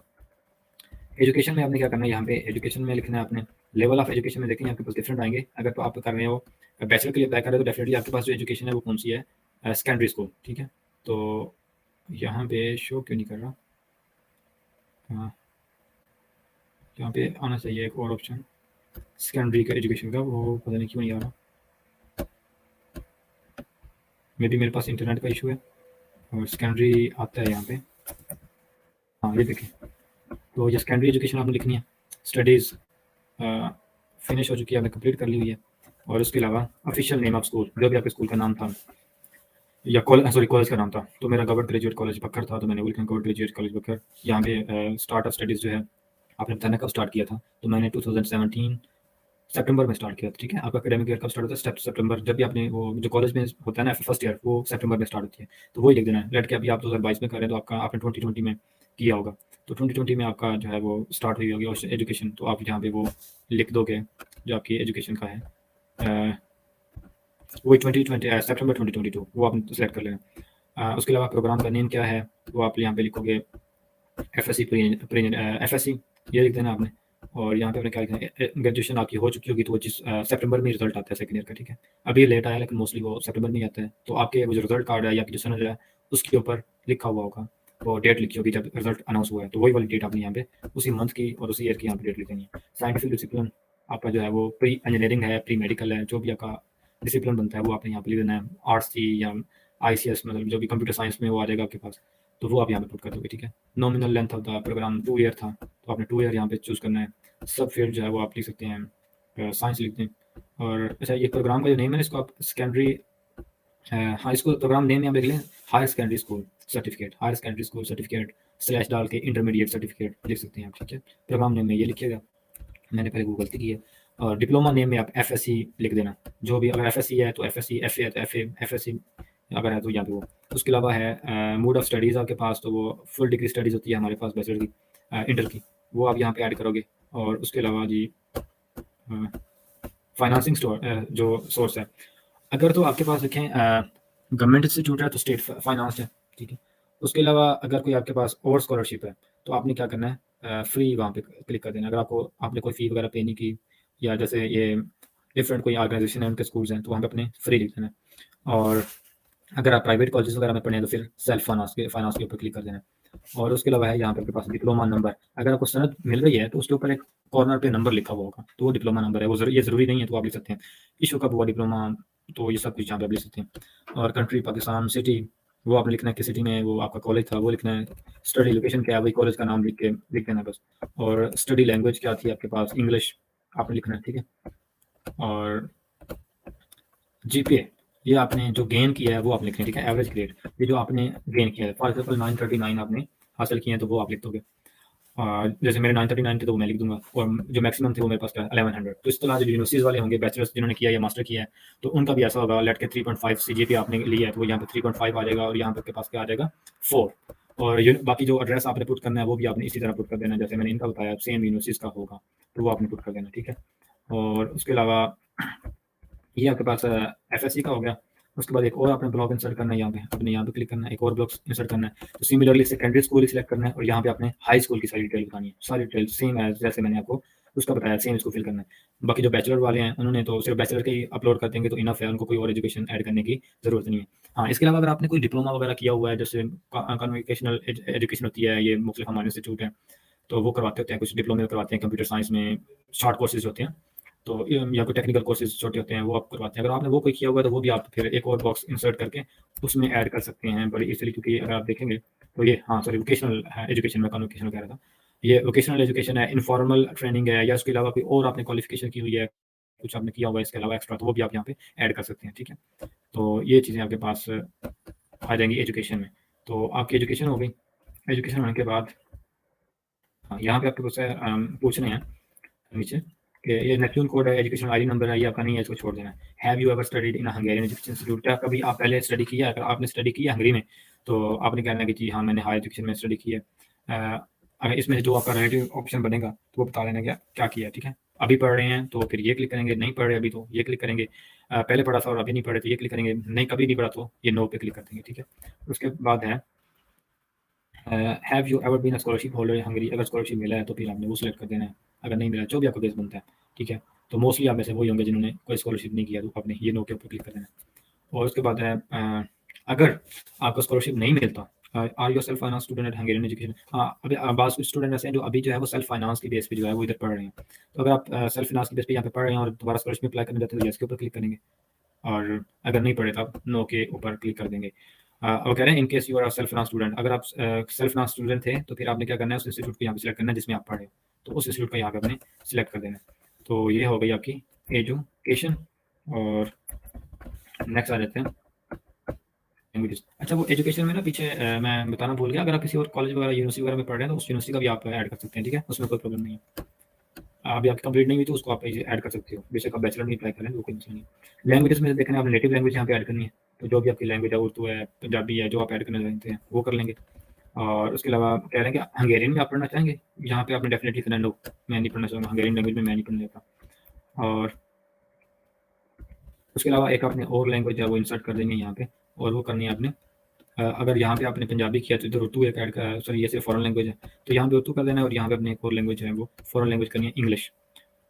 एजुकेशन में आपने क्या करना है, यहाँ पे एजुकेशन में लिखना है आपने लेवल ऑफ एजुकेशन में। देखें आपके पास डिफरेंट आएंगे। अगर तो आप कर रहे हो बैचलर के लिए अप्लाई कर रहे हो तो डेफिनेटली आपके पास जो एजुकेशन है वो कौन सी है, सेकेंडरी स्कूल, ठीक है। तो यहाँ पे शो क्यों नहीं कर रहा, हाँ यहाँ पे आना चाहिए एक और ऑप्शन सेकेंडरी का एजुकेशन का, वो पता नहीं क्यों नहीं आ रहा, मे बी मेरे पास इंटरनेट का इशू है। और सेकेंडरी आता है यहाँ पे, हाँ ये देखें। तो ये सेकेंडरी एजुकेशन आपने लिखनी है, स्टडीज़ फिनिश हो चुकी है, आपने कंप्लीट कर ली हुई है। और उसके अलावा ऑफिशियल नेम ऑफ स्कूल, जो भी आपके स्कूल का नाम था या कॉलेज का नाम था, तो मेरा गवर्नमेंट ग्रेजुएट कॉलेज बकर था, तो मैंने वो लिखा गवर्नमेंट ग्रेजुएट कॉलेज बकर। यहाँ पे स्टार्ट ऑफ स्टडीज़ जो है आपने बताना कब स्टार्ट किया था, तो मैंने 2017 सितंबर में स्टार्ट किया था, ठीक है। आपका एकेडमिक ईयर कब स्टार्ट होता है, सितंबर, जब भी आपने वो जो कॉलेज में होता है ना फर्स्ट ईयर, वो सितंबर में स्टार्ट होती है, तो वही लिख देना है। लेट के अभी आप 2022 में कर रहे हैं, तो आपका आपने 2020 में किया होगा, तो 2020 में आपका जो है वो स्टार्ट हुई होगी और एजुकेशन, तो आप यहाँ पे वो लिख दोगे जो आपकी एजुकेशन का है, वही 2020 सितंबर 2022 वो आप सेलेक्ट कर लेना। उसके अलावा प्रोग्राम का नेम क्या है वो आप यहाँ पे लिखोगे FSC FSC ये लिख देना आपने। और यहाँ पे आपने क्या लिखना है, ग्रेजुएशन आपकी हो चुकी होगी तो वो जिस सितंबर में रिजल्ट आता है सेकंड ईयर का, ठीक है। अभी लेट आया लेकिन मोस्टली वो सितंबर में ही आता है, तो आपके वो जो रिजल्ट कार्ड है या जो सनद है उसके ऊपर लिखा हुआ होगा, वो डेट लिखी होगी जब रिजल्ट अनाउंस हुआ है, तो वही वाली डेट आपने यहाँ पे उसी मंथ की और उसी ईयर की यहाँ पे डेट लिख देनी है। साइंटिफिक डिसिप्लिन आपका जो है वो प्री इंजीनियरिंग है, प्री मेडिकल है, जो भी आपका डिसिप्लिन बनता है वो आपने यहाँ पे लिख देना है। आर्ट्स थी या ICS, मतलब जो भी कंप्यूटर साइंस में वो आ जाएगा आपके पास, तो वो आप यहाँ पे पुट कर दोगे, ठीक है। Nominal length of the programme 2 year था, तो आपने 2 ईयर यहाँ पे चूज़ करना है। सब फील्ड जो है वो आप लिख सकते हैं, साइंस लिखते हैं। और अच्छा ये प्रोग्राम का जो नेम है इसको आप secondary high school programme name यहाँ पे लिख लें, higher secondary school certificate, higher secondary school certificate slash डाल के इंटरमीडिएट सर्टिफिकेट लिख सकते हैं आप, ठीक है। प्रोग्राम नेम में ये लिखिएगा, मैंने पहले गलती की है। और डिप्लोमा नेम में आप FSC लिख देना, जो भी अगर FSC है तो FSC, FA है तो FA, FSC अगर है तो यहाँ पे वो। उसके अलावा है मोड ऑफ स्टडीज़ आपके पास, तो वो फुल डिग्री स्टडीज़ होती है हमारे पास बैचलर की, इंटर की, वो आप यहाँ पे ऐड करोगे। और उसके अलावा जी फाइनेंसिंग जो सोर्स है, अगर तो आपके पास देखें गवर्नमेंट इंस्टीट्यूट है तो स्टेट फाइनेंस है, ठीक है। उसके अलावा अगर कोई आपके पास और स्कॉलरशिप है तो आपने क्या करना है, फ्री वहाँ पे क्लिक कर देना। अगर आपने कोई फ़ी वगैरह पे नहीं की, या जैसे ये डिफरेंट कोई ऑर्गेनाइजेशन है उनके स्कूल्स हैं, तो वहाँ पे अपने फ्री लिख देना है। और अगर आप प्राइवेट कॉलेज वगैरह में पढ़े हैं तो फिर सेल्फ फाइनेंस के ऊपर क्लिक कर देना है। और उसके अलावा है यहाँ पे आपके पास डिप्लोमा नंबर, अगर आपको सनद मिल रही है तो उसके ऊपर एक कॉर्नर पे नंबर लिखा हुआ होगा, तो वो डिप्लोमा नंबर है, वो ये ज़रूरी नहीं है, तो आप लिख सकते हैं इशू कब हुआ डिप्लोमा, तो ये सब कुछ यहाँ पे आप लिख सकते हैं। और कंट्री पाकिस्तान, सिटी वो आपने लिखना है किस सिटी में वो आपका कॉलेज था वो लिखना है, स्टडी लोकेशन क्या है वही कॉलेज का नाम लिख देना बस, और स्टडी लैंग्वेज क्या थी आपके पास, इंग्लिश आपने लिखना है, ठीक है। और जीपीए ये आपने जो गेन किया है वो आप लिखें, ठीक है। एवरेज ग्रेड ये जो आपने गेन किया है, फॉर एग्जाम्पल 939 आपने हासिल किए हैं तो वो आप लिख दोगे। जैसे मेरे 939 थे तो वो मैं लिख दूंगा, और जो मैक्सिमम थे वो मेरे पास था 1100। तो इस तरह जो यूनिवर्सिटीज़ वाले होंगे बैचलर्स जिन्होंने किया या मास्टर किया है तो उनका भी ऐसा होगा, लेट के 3.5 सीजीपी आपने लिया है तो वो यहाँ पे 3.5 आ जाएगा और यहाँ पे आपके पास क्या आ जाएगा 4। और बाकी जो एड्रेस आपने पुट करना है वो भी आपने इसी तरह पुट कर देना है, जैसे मैंने इनका बताया सेम यूनिवर्सिटीज़ का होगा तो वो आपने पुट कर देना, ठीक है। और उसके अलावा ये आपके पास एफएससी का हो गया। उसके बाद एक और आपने ब्लॉक इंसर्ट करना है, यहाँ पे अपने यहाँ पे क्लिक करना है, एक और ब्लॉक इंसर्ट करना है। तो सिमिलरली सेकेंडरी स्कूल ही सिलेक्ट करना है और यहाँ पे आपने हाई स्कूल की सारी डिटेल बतानी है, सारी डिटेल सेम एज जैसे मैंने आपको उसका बताया सेम इसको फिल करना है। बाकी जो बैचलर वाले हैं उन्होंने तो सिर्फ बैचलर के ही अपलोड कर देंगे तो इनफ है, उनको कोई और एजुकेशन ऐड करने की जरूरत नहीं है। हाँ, इसके अलावा अगर आपने कोई डिप्लोमा वगैरह किया हुआ है, जैसे कन्वोकेशनल एजुकेशन होती है, ये मुख्तलिफ हमारे इंस्टीट्यूट हैं तो वो करवाते होते हैं, कुछ डिप्लोमे करवाते हैं कंप्यूटर साइंस में, शॉर्ट कोर्सेज होते हैं तो या कोई टेक्निकल कोर्सेज छोटे होते हैं वो आप करवाते हैं। अगर आपने वो कोई किया हुआ है तो वो भी आप फिर एक और बॉक्स इंसर्ट करके उसमें ऐड कर सकते हैं बड़ी इजीली, क्योंकि अगर आप देखेंगे तो ये, हाँ सॉरी, वोकेशनल एजुकेशन में कन्वोकेशनल कह रहा था, ये वोकेशनल एजुकेशन है, इनफॉर्मल ट्रेनिंग है, या उसके अलावा कोई और आपने क्वालिफिकेशन की हुई है, कुछ आपने किया हुआ है इसके अलावा एक्स्ट्रा, तो वो भी आप यहाँ पे ऐड कर सकते हैं, ठीक है। तो ये चीज़ें आपके पास आ जाएंगी एजुकेशन में। तो आपकी एजुकेशन हो गई। एजुकेशन होने के बाद हाँ, यहाँ पे आपके कुछ पूछने हैं नीचे कि ये नेपच्यून कोड है, एजुकेशन आईडी नंबर है, ये आपका नहीं है, इसको छोड़ देना है। Have you ever studied in Hungarian education institute, क्या कभी आप पहले स्टडी किया है? अगर आपने स्टडी किया हंगरी में तो आपने कहना है कि जी हाँ मैंने हायर एजुकेशन में स्टडी की है। अगर इसमें जो आपका रिलेटिव ऑप्शन बनेगा तो वो बता देना क्या क्या किया है, ठीक है। अभी पढ़ रहे हैं तो फिर ये क्लिक करेंगे, नहीं पढ़ रहे अभी तो ये क्लिक करेंगे, पहले पढ़ा था और अभी नहीं पढ़े तो ये क्लिक करेंगे, नहीं कभी नहीं पढ़ा तो ये नो पे क्लिक कर देंगे, ठीक है। उसके बाद है have you ever been a scholarship holder in Hungary, अगर स्कॉलरशिप मिला है तो फिर आपने वो सिलेक्ट कर देना है, अगर नहीं मिला जो भी आपका केस बनता है, ठीक है। तो मोस्टली आप में से वही होंगे जिन्होंने कोई स्कॉलरशिप नहीं किया तो आपने ये नो के ऊपर क्लिक कर देना है। और उसके बाद है अगर आपको स्कॉलरशिप नहीं मिलता, are your self finance student at Hungarian education, हाँ अभी बात कुछ स्टूडेंट ऐसे हैं जो अभी जो है वो सेल्फ फाइनेंस की बेस पे जो है वो इधर पढ़ रहे हैं। तो अगर आप सेल्फ फाइनेंस की बेस पे यहाँ पे पढ़ रहे हैं और दोबारा स्कॉलरशिप अप्लाई करने जाते हैं तो यस के ऊपर क्लिक करेंगे, और अगर नहीं पढ़े तो आप नो के ऊपर क्लिक कर देंगे। और कह रहे हैं in case you are self finance student, अगर आप सेल्फ फाइनेंस स्टूडेंट थे तो फिर आपने क्या करना है, उस इंस्टीट्यूट को यहाँ पे सिलेक्ट करना है जिसमें आप पढ़े हो, तो उस इंस्टीट्यूट का यहाँ पे आपने सिलेक्ट कर देना है। तो ये हो गई आपकी एजुकेशन। और नेक्स्ट आ जाते हैं लैंग्वेजेस। अच्छा, वो एजुकेशन में ना पीछे मैं बताना भूल गया, अगर आप किसी और कॉलेज वगैरह यूनिवर्सिटी वगैरह में पढ़ रहे हैं तो उस यूनिवर्सिटी का भी आप ऐड कर सकते हैं, ठीक है, उसमें कोई प्रॉब्लम नहीं है। अभी आपकी कंप्लीट नहीं हुई तो उसको आप ऐड कर सकते हो, बेशक आप बैचलर नहीं अप्लाई करें तो कोई मसला नहीं। लैंग्वेजेस में देखना है आपने नेटिव लैंग्वेज यहाँ पे ऐड करनी है, तो जो भी आपकी लैंग्वेज है, उर्दू है, पंजाबी है, जो आप ऐड करना चाहते हैं वो कर लेंगे। और उसके अलावा कह रहे हैं कि हंगेरियन में आप पढ़ना चाहेंगे, यहाँ पे आपने डेफिनेटली करना नो, मैं नहीं पढ़ना चाहूँगा हंगेरियन लैंग्वेज में, मैं नहीं पढ़ने देता। और उसके अलावा एक आपने और लैंग्वेज है वो इंसर्ट कर देंगे यहाँ पे, और वो करनी है आपने अगर यहाँ पे आपने पंजाबी किया तो इधर उर्दू एक ऐड कर, सॉरी ये सिर्फ फॉरेन लैंग्वेज है तो यहाँ पे उर्दू कर देना है, और यहाँ पे अपने एक और लैंग्वेज है वो फॉरेन लैंग्वेज करनी है इंग्लिश,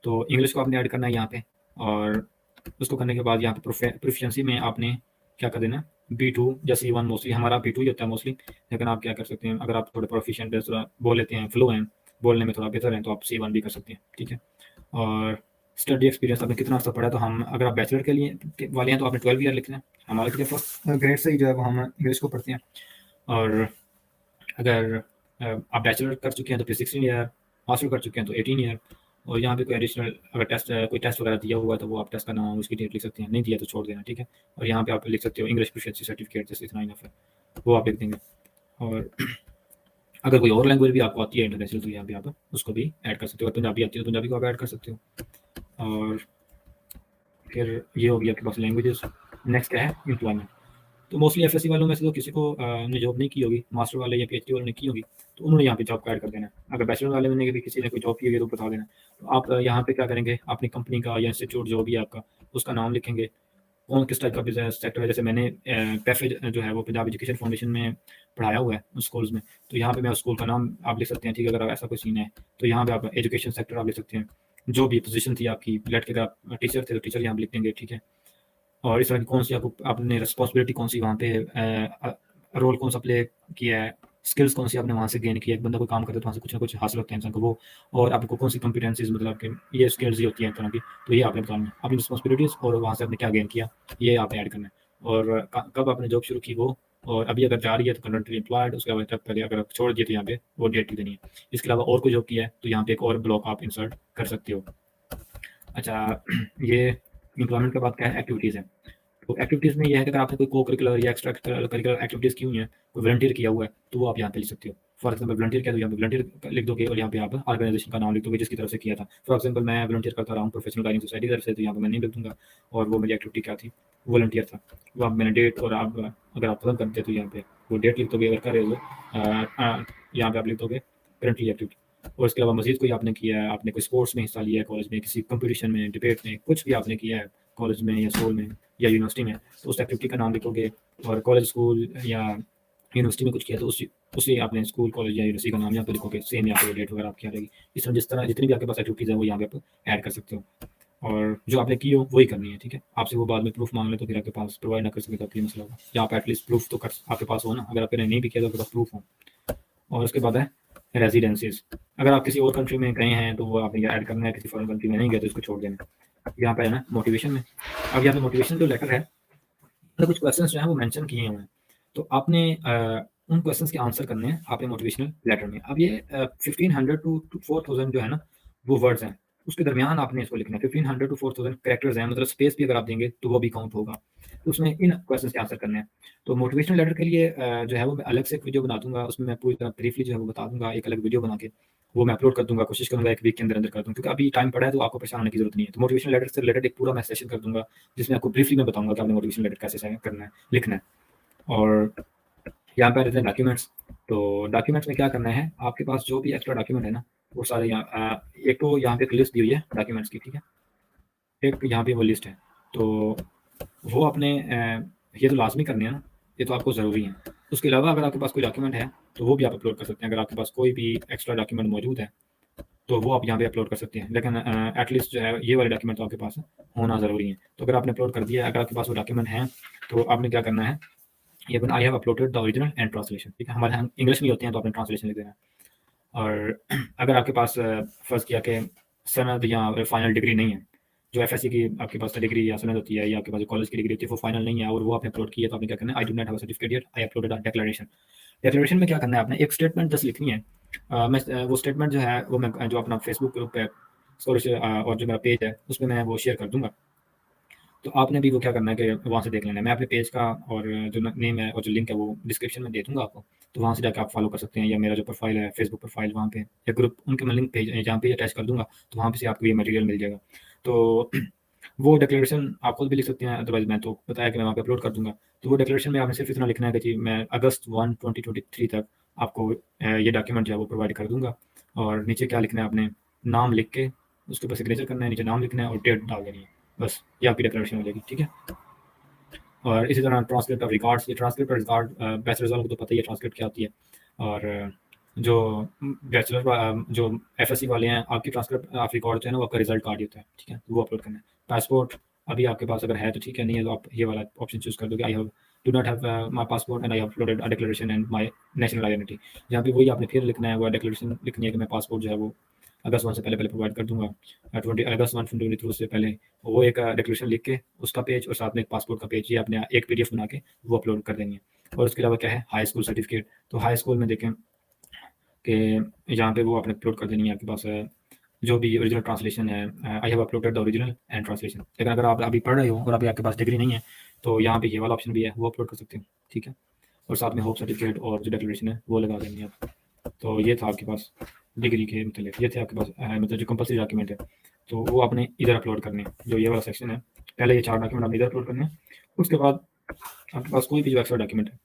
तो इंग्लिश को आपने ऐड करना है यहाँ पे। और उसको करने के बाद यहाँ पे प्रोफिशिएंसी में आपने क्या कर देना, B2 या C1, मोस्टली हमारा B2 ही होता है मोस्टली, लेकिन आप क्या कर सकते हैं, अगर आप थोड़े प्रोफिशिएंट है, थोड़ा बोल लेते हैं, फ्लो हैं, बोलने में थोड़ा बेहतर है तो आप C1 भी कर सकते हैं, ठीक है। और स्टडी एक्सपीरियंस आपने कितना हफ्ता पढ़ा, तो हम अगर आप बैचलर के लिए वाले हैं तो आपने 12 ईयर लिखना है, हमारे लिए फर्स्ट ग्रेड से ही जो है वो हम इंग्लिश को पढ़ते हैं। और अगर आप बैचलर कर चुके हैं तो फिर 16 ईयर, मास्टर कर चुके हैं तो 18 ईयर। और यहाँ पे कोई एडिशनल अगर टेस्ट कोई टेस्ट वगैरह दिया हुआ है तो वो आप टेस्ट का नाम उसकी डेट लिख सकते हैं, नहीं दिया तो छोड़ देना, ठीक है। और यहाँ पे आप लिख सकते हो इंग्लिश प्रोफिशिएंसी सर्टिफिकेट, जैसे इतना इनफ है, वो आप लिख देंगे। और अगर कोई और लैंग्वेज भी आपको आती है इंटरनेशनल तो यहाँ पे आप उसको भी ऐड कर सकते हो, अगर पंजाबी आती है तो पंजाबी को आप ऐड कर सकते हो। और फिर ये होगी आपके पास लैंग्वेजेस। नेक्स्ट क्या है, एम्प्लॉयमेंट। तो मोस्टली एफएससी वालों में से तो किसी को ने जॉब नहीं की होगी, मास्टर वाले या पीएचडी वालों ने की होगी तो उन्होंने यहाँ पे जॉब का ऐड कर देना है। अगर बैचलर वाले में भी किसी ने कोई जॉब की होगी तो बता देना। तो आप यहाँ पे क्या करेंगे, अपनी कंपनी का या इंस्टीट्यूट जो भी है आपका उसका नाम लिखेंगे, कौन किस टाइप का बिजनेस सेक्टर है। जैसे मैंने पैफे जो है वो पंजाब एजुकेशन फाउंडेशन में पढ़ाया हुआ है उस स्कूल्स में, तो यहाँ पे मैं उस स्कूल का नाम आप लिख सकते हैं, ठीक है। अगर ऐसा कोई सीन है तो यहाँ पे आप एजुकेशन सेक्टर आप लिख सकते हैं, जो भी पोजीशन थी आपकी, लेट के अगर आप टीचर थे तो टीचर यहाँ पे लिख देंगे, ठीक है। और इस तरह की कौन सी आपको आपने रिस्पॉन्सिबिलिटी कौन सी वहाँ पे रोल कौन सा प्ले किया है, स्किल्स कौन सी आपने वहाँ से गेन किया है। एक बंदा कोई काम करता है तो वहाँ से कुछ ना कुछ हासिल होता है इंसान को वो, और आपको कौन सी कॉम्पिटेंसीज मतलब कि ये स्किल्स ही होती हैं एक तरह की, तो ये आपने बताना है अपनी रिस्पॉन्सिबिलिटीज़ और वहाँ से आपने क्या गेन किया, ये आपने ऐड करना है। और कब आपने जॉब शुरू की वो, और अभी अगर जा रही है तो करंटली एम्प्लॉयड, उसके बाद जब पहले अगर छोड़ दिए तो यहाँ पे वो डेट लिख देनी है। इसके अलावा और कोई जॉब किया है तो यहाँ पे एक और ब्लॉक आप इंसर्ट कर सकते हो। अच्छा, ये एम्प्लॉयमेंट के बाद क्या है, एक्टिविटीज़ है। तो एक्टिविटीज़ में ये है कि अगर आपने कोई को करिकुलर या एक्स्ट्रा करिकुलर एक्टिविटीज़ की हुई हैं, कोई वॉलंटियर किया हुआ है, तो वो आप यहाँ पे लिख सकते हो। फॉर एग्जांपल वॉलंटियर किया तो यहाँ पे वॉलंटियर लिख दोगे और यहाँ पे आप ऑर्गेनाइजेशन का नाम लिख दोगे जिसकी तरफ से किया था। फॉर एग्जांपल मैं वॉलंटियर करता रहा हूँ प्रोफेशनल राइटिंग सोसाइटी की तरफ से, तो यहाँ पे मैं नहीं लिख दूँगा और वो मेरी एक्टिविटी क्या थी, वॉलंटियर था। वहाँ मैंने डेट और आप अगर आप पसंद करते हैं तो यहाँ पे वो डेट लिख दोगे, अगर कर रहे हो यहाँ पे आप लिख दोगे करंटली एक्टिविटी। और इसके अलावा मज़ीद कोई आपने किया है, आपने कोई स्पोर्ट्स में हिस्सा लिया है कॉलेज में, किसी कॉम्पिटिशन में, डिबेट में, कुछ भी आपने किया है कॉलेज में या स्कूल में या यूनिवर्सिटी में, तो उस एक्टिविटी का नाम लिखोगे। और कॉलेज, स्कूल या यूनिवर्सिटी में कुछ किया तो उसी आपने स्कूल, कॉलेज या यूनिवर्सिटी का नाम यहाँ पे लिखोगे, सेम यहाँ पे डेट वगैरह आपकी आ जाएगी। इस तरह जिस तरह जितनी भी आपके पास एक्टिविटीज़ है वो यहाँ पे आप ऐड कर सकते हो और जो आपने की हो वही करनी है, ठीक है। आपसे वो बाद में प्रूफ मांग ले तो फिर आपके पास प्रोवाइड ना कर सके तो आपके मसला होगा, या आप एटलीस्ट प्रूफ तो कर आपके पास हो ना, अगर आपने नहीं भी किया तो आपके पास प्रूफ हो। और उसके बाद है रेजिडेंसीज। अगर आप किसी और कंट्री में गए हैं तो वो आपने ऐड करना है, किसी फॉरेन कंट्री में नहीं गए तो इसको छोड़ देना है। यहाँ पे है ना मोटिवेशन में, अब यहाँ पे मोटिवेशन जो लेटर है तो कुछ क्वेश्चंस जो हैं वो मेंशन किए हुए हैं, तो आपने उन क्वेश्चंस के आंसर करने हैं आपने मोटिवेशनल लेटर में। अब ये 1500 टू 4000 जो है ना वो वर्ड्स हैं, उसके दरमियान आपने इसको लिखना है। 1500 टू 4000 कैरेक्टर्स हैं, मतलब स्पेस भी अगर आप देंगे तो वो भी काउंट होगा, तो उसमें इन क्वेश्चंस के आंसर करने हैं। तो मोटिवेशनल लेटर के लिए जो है वो मैं अलग से एक वीडियो बना दूंगा, उसमें मैं पूरी तरह ब्रीफली जो है वो बता दूंगा, एक अलग वीडियो बना के वो मैं अपलोड कर दूंगा, कोशिश करूंगा एक वीक के अंदर अंदर कर दूँ, क्योंकि अभी टाइम पड़ा है तो आपको परेशान होने की जरूरत नहीं है। तो मोटिवेशनल लेटर से रिलेटेड एक पूरा मैं सेशन कर दूंगा जिसमें आपको ब्रीफली मैं बताऊंगा कि आपने मोटिवेशनल लेटर कैसे करना है, लिखना है। और यहाँ पे रहते हैं डॉक्यूमेंट्स। तो डॉक्यूमेंट्स में क्या करना है, आपके पास जो भी एक्स्ट्रा डॉक्यूमेंट है ना वो सारे यहाँ एक तो यहाँ पे एक लिस्ट दी हुई है डॉक्यूमेंट्स की, ठीक है, एक यहाँ पे वो लिस्ट है, तो वो आपने ये तो लाजमी करने हैं ना, ये तो आपको ज़रूरी है। उसके अलावा अगर आपके पास कोई डॉक्यूमेंट है तो वो भी आप अपलोड कर सकते हैं। अगर आपके पास कोई भी एक्स्ट्रा डॉक्यूमेंट मौजूद है तो वो आप यहाँ पे अपलोड कर सकते हैं, लेकिन एटलीस्ट जो है ये वाले डॉक्यूमेंट तो आपके पास होना ज़रूरी है। तो अगर आपने अपलोड कर दिया है, अगर आपके पास वो डॉक्यूमेंट हैं तो आपने क्या करना है, ये I have uploaded the original and translation, ठीक है, हमारे यहाँ इंग्लिश में होते हैं तो आपने ट्रांसलेशन लिख देना है। और अगर आपके पास फ़र्ज़ किया कि सनद या फाइनल डिग्री नहीं है, जो एफएससी की आपके पास डिग्री या सनद होती है या आपके पास जो कॉलेज की डिग्री होती है वो फाइनल नहीं है और वो आपने अपलोड किया, तो आपने क्या करना है, I do not have a certificate yet, I uploaded a declaration. Declaration में क्या करना है, आपने एक स्टेटमेंट जस्ट लिखनी है। मैं वो स्टेटमेंट जो है वो मैं जो अपना फेसबुक ग्रुप है स्कॉलरशिप और जो मेरा पेज है उसमें मैं वो शेयर कर दूंगा। तो आपने भी वो क्या करना है कि वहाँ से देख लेना है। मैं अपने पेज का और जो नेम है और जो लिंक है वो डिस्क्रिप्शन में दे दूँगा आपको, तो वहाँ से जाके आप फॉलो कर सकते हैं, या मेरा जो प्रोफाइल है फेसबुक प्रोफाइल वहाँ पे या ग्रुप उनके मैं लिंक भेज जहाँ पे अटैच कर दूँगा, तो वहाँ पे से आपको ये मटेरियल मिल जाएगा। तो वो डिक्लेरेशन आप खुद भी लिख सकते हैं, अदरवाइज़ मैं तो बताया कि मैं वहाँ पे अपलोड कर दूँगा। तो वो डिक्लेरेशन में आपने सिर्फ इतना लिखना है कि जी मैं अगस्त 1, 2023 तक आपको ये डॉक्यूमेंट जो है वो प्रोवाइड कर दूँगा, और नीचे क्या लिखना है आपने, नाम लिख के उसके ऊपर सिग्नेचर करना है, नीचे नाम लिखना है और डेट डाल देनी है, बस ये आपकी डिक्लेरेशन हो जाएगी, ठीक है। और इसी तरह ट्रांसक्रिप्ट ऑफ रिकॉर्ड्स, ये ट्रांसक्रिप्ट ऑफ रिकॉर्ड बैचलर्स वालों को तो पता ही है ट्रांसक्रिप्ट क्या होती है। और जो बैचलर जो एफएससी वाले हैं, आपकी ट्रांसक्रिप्ट ऑफ रिकॉर्ड जो है ना वो आपका रिजल्ट कार्ड ही होता है, ठीक है, तो वो अपलोड करना है। पासपोर्ट अभी आपके पास अगर है तो ठीक है, नहीं है तो आप ये वाला ऑप्शन चूज़ कर दोगे, I have do not have my passport and I have uploaded a declaration and my national identity. यहाँ पे वही आपने फिर लिखना है, वो डिक्लेरेशन लिखनी है कि मैं पासपोर्ट जो है वो अगस्त 1 से पहले प्रोवाइड कर दूँगा, 20 अगस्त 1 2023 से पहले। वो एक डिक्लेरेशन लिख के उसका पेज और साथ में एक पासपोर्ट का पेज, ये आपने एक पीडीएफ बना के वो अपलोड कर देंगे। और उसके अलावा क्या है, हाई स्कूल सर्टिफिकेट। तो हाई स्कूल में देखें कि यहाँ पे वो आपने अपलोड कर देनी है, आपके पास जो भी ओरिजिनल ट्रांसलेशन है, I have uploaded the original and translation. लेकिन अगर आप अभी पढ़ रहे हो और अभी आपके पास डिग्री नहीं है तो यहाँ पे ये वाला ऑप्शन भी है, वो अपलोड कर सकते हो, ठीक है। और साथ में होप सर्टिफिकेट और जो डिक्लेरेशन है वो लगा देंगे आप। तो ये था आपके पास डिग्री के मतलब, ये थे आपके पास मतलब जो कंपल्सरी डॉक्यूमेंट है, तो वो आपने इधर अपलोड करने हैं, जो ये वाला सेक्शन है। पहले ये 4 डॉक्यूमेंट आपने इधर अपलोड करने हैं, उसके बाद आपके पास कोई भी जो एक्स्ट्रा डॉक्यूमेंट है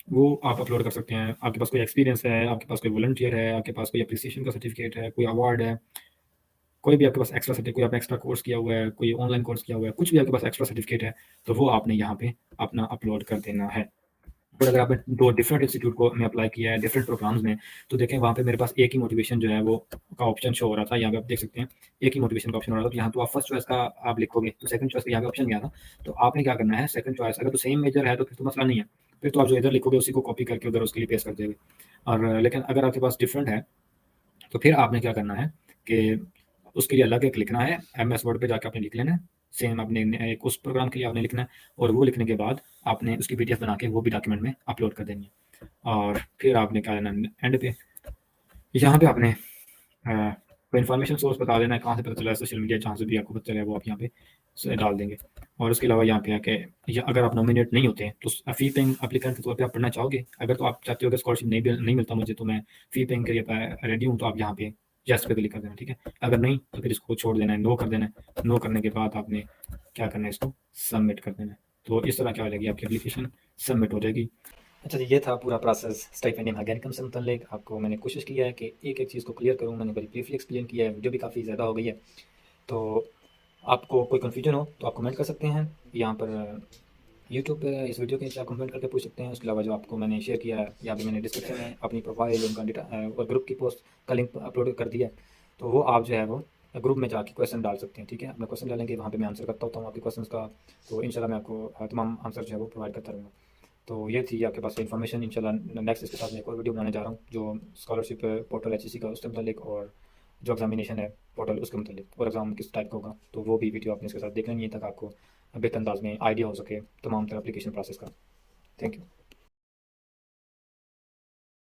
वो आप अपलोड कर सकते हैं। आपके पास कोई एक्सपीरियंस है, आपके पास कोई वॉलंटियर है, आपके पास कोई एप्रिसिएशन का सर्टिफिकेट है, कोई अवार्ड है, कोई भी आपके पास एक्स्ट्रा सर्टिफिकेट, कोई आपने एक्स्ट्रा कोर्स किया हुआ है, कोई ऑनलाइन कोर्स किया हुआ है, कुछ भी आपके पास एक्स्ट्रा सर्टिफिकेट है, तो वो आपने यहाँ पे अपना अपलोड कर देना है। और अगर आपने 2 डिफरेंट इंस्टीट्यूट को में अप्लाई किया है, डिफरेंट प्रोग्राम्स में, तो देखें वहाँ पे मेरे पास एक ही मोटिवेशन जो है वो का ऑप्शन शो हो रहा था। यहाँ पे आप देख सकते हैं, एक ही मोटिवेशन का ऑप्शन हो रहा था। तो यहाँ तो आप फर्स्ट चॉइस का आप लिखोगे, तो सेकंड चॉइस का यहाँ पे ऑप्शन गया था। तो आपने क्या करना है, सेकंड चॉइस अगर तो सेम मेजर है तो फिर तो मसला नहीं है, फिर तो आप जो इधर लिखोगे उसी को कॉपी करके उधर उसके लिए पेस्ट कर देंगे। और लेकिन अगर आपके पास डिफरेंट है तो फिर आपने क्या करना है कि उसके लिए अलग एक लिखना है, एमएस वर्ड पे जाके आपने लिख लेना है सेम आपने एक उस प्रोग्राम के लिए आपने लिखना है, और वो लिखने के बाद आपने उसकी पीडीएफ बना के वो भी डॉक्यूमेंट में अपलोड कर देनी है। और फिर आपने क्या करना है, एंड पे यहाँ पे आपने कोई इन्फॉर्मेशन सोर्स बता देना है, कहाँ से पता चला है, सोशल मीडिया जहाँ से भी आपको पता चला है वो आप यहाँ पे डाल देंगे। और उसके अलावा यहाँ पे है कि अगर आप नॉमिनेट नहीं होते हैं तो फी पेइंग एप्लीकेंट के तौर पे आप पढ़ना चाहोगे, अगर तो आप चाहते हो कि स्कॉलरशिप नहीं मिलता मुझे, तो मैं फी पेइंग के लिए रेडी हूँ, तो आप यहाँ पे यस पे क्लिक कर देना, ठीक है। अगर नहीं तो फिर इसको छोड़ देना है, नो कर देना है। नो करने के बाद आपने क्या करना है, इसको सबमिट कर देना है। तो इस तरह क्या हो जाएगी, आपकी एप्लीकेशन सबमिट हो जाएगी। अच्छा जी, ये था पूरा प्रोसेस स्टाइपेंडियम हर्गेनिकम से मुतल्लिक। आपको मैंने कोशिश किया है कि एक एक चीज़ को क्लियर करूँ, मैंने बड़ी ब्रीफली एक्सप्लेन किया है, वीडियो भी काफ़ी ज़्यादा हो गई है। तो आपको कोई कन्फ्यूजन हो तो आप कमेंट कर सकते हैं यहाँ पर यूट्यूब पे, इस वीडियो के नीचे आप कमेंट करके पूछ सकते हैं। उसके अलावा जो आपको मैंने शेयर किया है, या भी मैंने डिस्क्रिप्शन में अपनी प्रोफाइल, उनका और ग्रुप की पोस्ट का लिंक अपलोड कर दिया है, तो वो आप जो है वो ग्रुप में जाके क्वेश्चन डाल सकते हैं, ठीक है। अपना क्वेश्चन डालेंगे, वहाँ पे मैं आंसर करता होता हूँ आपके क्वेश्चन का, तो इंशाल्लाह मैं आपको तमाम आंसर जो है वो प्रोवाइड करता रहूँगा। तो ये थी आपके पास इन्फॉर्मेशन। इंशाल्लाह नेक्स्ट इसके साथ मैं एक और वीडियो बनाने जा रहा हूँ, जो स्कॉलरशिप पोर्टल एचईसी का उसके मतलब, और जो एग्जामिनेशन है पोर्टल उसके मतलब, और एग्ज़ाम किस टाइप का होगा, तो वो भी वीडियो आपने इसके साथ देखना नहीं है, तक आपको बेहतर अंदाज में आइडिया हो सके तमाम तरह एप्लीकेशन प्रोसेस का। Thank you.